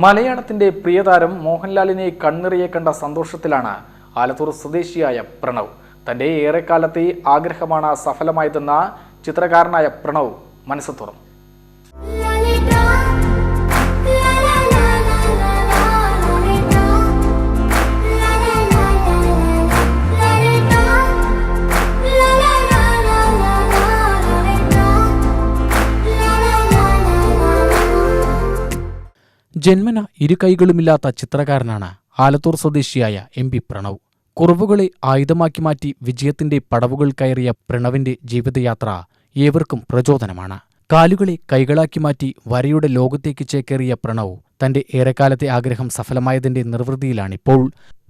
മലയാളത്തിന്റെ പ്രിയതാരം മോഹൻലാലിനെ കണ്ണിറിയെ കണ്ട സന്തോഷത്തിലാണ് ആലത്തൂർ സ്വദേശിയായ പ്രണവ്. തന്റെ ഏറെക്കാലത്തെ ആഗ്രഹമാണ് സഫലമായതെന്ന ചിത്രകാരനായ പ്രണവ് മനസ്സ് തുറന്നു. ജന്മന ഇരു കൈകളുമില്ലാത്ത ചിത്രകാരനാണ് ആലത്തൂർ സ്വദേശിയായ MP പ്രണവ്. കുറവുകളെ ആയുധമാക്കി മാറ്റി വിജയത്തിന്റെ പടവുകൾ കയറിയ പ്രണവിന്റെ ജീവിതയാത്ര ഏവർക്കും പ്രചോദനമാണ്. കാലുകളെ കൈകളാക്കി മാറ്റി വരയുടെ ലോകത്തേക്ക് ചേക്കേറിയ പ്രണവ് തന്റെ ഏറെക്കാലത്തെ ആഗ്രഹം സഫലമായതിന്റെ നിർവൃതിയിലാണിപ്പോൾ.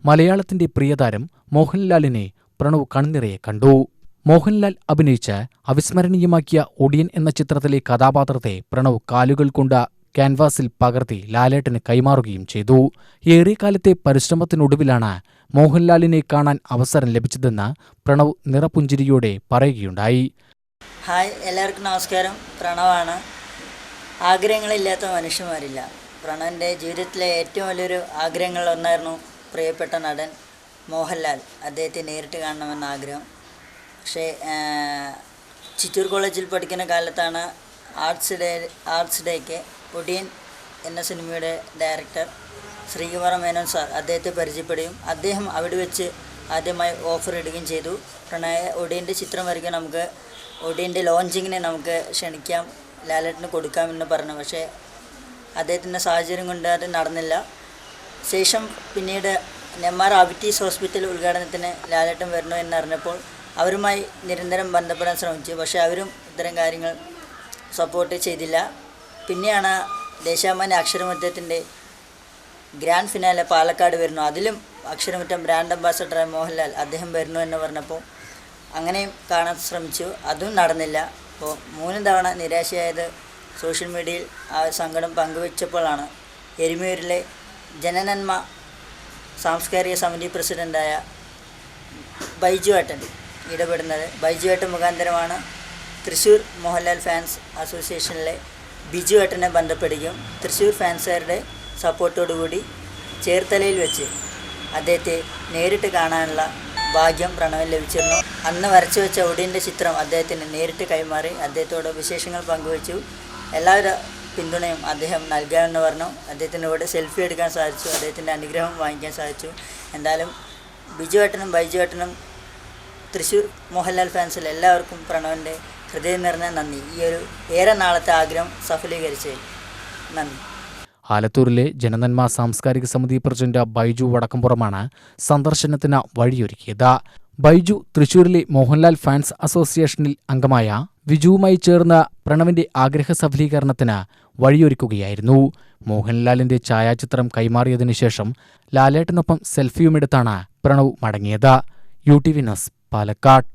മലയാളത്തിന്റെ പ്രിയതാരം മോഹൻലാലിനെ പ്രണവ് കൺനിറയെ കണ്ടു. മോഹൻലാൽ അഭിനയിച്ച് അവിസ്മരണീയമാക്കിയ ഒടിയൻ എന്ന ചിത്രത്തിലെ കഥാപാത്രത്തെ പ്രണവ് കാലുകൾ കൊണ്ട് ക്യാൻവാസിൽ പകർത്തി ലാലേട്ടന് കൈമാറുകയും ചെയ്തു. ഏറെക്കാലത്തെ പരിശ്രമത്തിനൊടുവിലാണ് മോഹൻലാലിനെ കാണാൻ അവസരം ലഭിച്ചതെന്ന് പ്രണവ് നിറപുഞ്ചിരിയോടെ പറയുകയുണ്ടായി. ഹായ്, എല്ലാവർക്കും നമസ്കാരം. പ്രണവാണ്. ആഗ്രഹങ്ങളില്ലാത്ത മനുഷ്യന്മാരില്ല. പ്രണവിൻ്റെ ജീവിതത്തിലെ ഏറ്റവും വലിയൊരു ആഗ്രഹങ്ങളിലൊന്നായിരുന്നു പ്രിയപ്പെട്ട നടൻ മോഹൻലാൽ. അദ്ദേഹത്തെ നേരിട്ട് കാണണമെന്ന ആഗ്രഹം. പക്ഷേ ചിറ്റൂർ കോളേജിൽ പഠിക്കുന്ന കാലത്താണ് ആർട്സ് ഡേക്ക് ഒടിയൻ എന്ന സിനിമയുടെ ഡയറക്ടർ ശ്രീകുമാര മേനോൻ സാർ അദ്ദേഹത്തെ പരിചയപ്പെടുകയും അദ്ദേഹം അവിടെ വെച്ച് ആദ്യമായി ഓഫർ ഇടുകയും ചെയ്തു. ഒടിയൻ്റെ ചിത്രം വരയ്ക്കാൻ നമുക്ക് ഒടിയൻ്റെ ലോഞ്ചിങ്ങിനെ നമുക്ക് ക്ഷണിക്കാം, ലാലേട്ടന് കൊടുക്കാമെന്ന് പറഞ്ഞു. പക്ഷേ അദ്ദേഹത്തിൻ്റെ സാഹചര്യം കൊണ്ട് അത് നടന്നില്ല. ശേഷം പിന്നീട് നെന്മാറ അവിറ്റീസ് ഹോസ്പിറ്റൽ ഉദ്ഘാടനത്തിന് ലാലേട്ടൻ വരുന്നു എന്നറിഞ്ഞപ്പോൾ അവരുമായി നിരന്തരം ബന്ധപ്പെടാൻ ശ്രമിച്ചു. പക്ഷേ അവരും ഇത്തരം കാര്യങ്ങൾ സപ്പോർട്ട് ചെയ്തില്ല. പിന്നെയാണ് ദേശാഭിമാനി അക്ഷരമുറ്റത്തിൻ്റെ ഗ്രാൻഡ് ഫിനാലെ പാലക്കാട് വരുന്നു. അതിലും അക്ഷരമുറ്റം ബ്രാൻഡ് അംബാസഡറായ മോഹൻലാൽ അദ്ദേഹം വരുന്നു എന്ന് പറഞ്ഞപ്പോൾ അങ്ങനെയും കാണാൻ ശ്രമിച്ചു. അതും നടന്നില്ല. അപ്പോൾ 3 തവണ നിരാശയായത് സോഷ്യൽ മീഡിയയിൽ ആ സങ്കടം പങ്കുവച്ചപ്പോഴാണ് എരുമേലിലെ ജനനന്മ സാംസ്കാരിക സമിതി പ്രസിഡൻ്റായ ബൈജു ഏട്ടൻ ഇടപെടുന്നത്. ബൈജു ഏട്ടൻ മുഖാന്തരമാണ് തൃശ്ശൂർ മോഹൻലാൽ ഫാൻസ് അസോസിയേഷനിലെ ബിജു ഏട്ടനെ ബന്ധപ്പെടുകയും തൃശ്ശൂർ ഫാൻസുകാരുടെ സപ്പോർട്ടോടുകൂടി ചേർത്തലയിൽ വെച്ച് അദ്ദേഹത്തെ നേരിട്ട് കാണാനുള്ള ഭാഗ്യം പ്രണവിന് ലഭിച്ചിരുന്നു. അന്ന് വരച്ചു വെച്ച ഒടിയൻ്റെ ചിത്രം അദ്ദേഹത്തിന് നേരിട്ട് കൈമാറി അദ്ദേഹത്തോട് വിശേഷങ്ങൾ പങ്കുവച്ചു. എല്ലാവരുടെ പിന്തുണയും അദ്ദേഹം നൽകാമെന്ന് പറഞ്ഞു. അദ്ദേഹത്തിനോട് സെൽഫി എടുക്കാൻ സാധിച്ചു. അദ്ദേഹത്തിൻ്റെ അനുഗ്രഹം വാങ്ങിക്കാൻ സാധിച്ചു. എന്തായാലും ബിജു ഏട്ടനും ബൈജു ഏട്ടനും തൃശ്ശൂർ മോഹൻലാൽ ഫാൻസിൽ എല്ലാവർക്കും പ്രണവിൻ്റെ ഹൃദയം നിറഞ്ഞ നന്ദി. ഈ ഒരു ഏറെ നാളത്തെ ആഗ്രഹം സഫലീകരിച്ചതിൽ നന്ദി. ആലത്തൂരിലെ ജനനന്മ സാംസ്കാരിക സമിതി പ്രസിഡന്റ് ബൈജു വടക്കംപുറമാണ് സന്ദർശനത്തിന് വഴിയൊരുക്കിയത്. ബൈജു തൃശൂരിലെ മോഹൻലാൽ ഫാൻസ് അസോസിയേഷനിൽ അംഗമായ വിജുവുമായി ചേർന്ന് പ്രണവിന്റെ ആഗ്രഹ സഫലീകരണത്തിന് വഴിയൊരുക്കുകയായിരുന്നു. മോഹൻലാലിന്റെ ഛായാചിത്രം കൈമാറിയതിനു ശേഷം ലാലേട്ടനൊപ്പം സെൽഫിയുമെടുത്താണ് പ്രണവ് മടങ്ങിയത്. UTV news, Palakkad.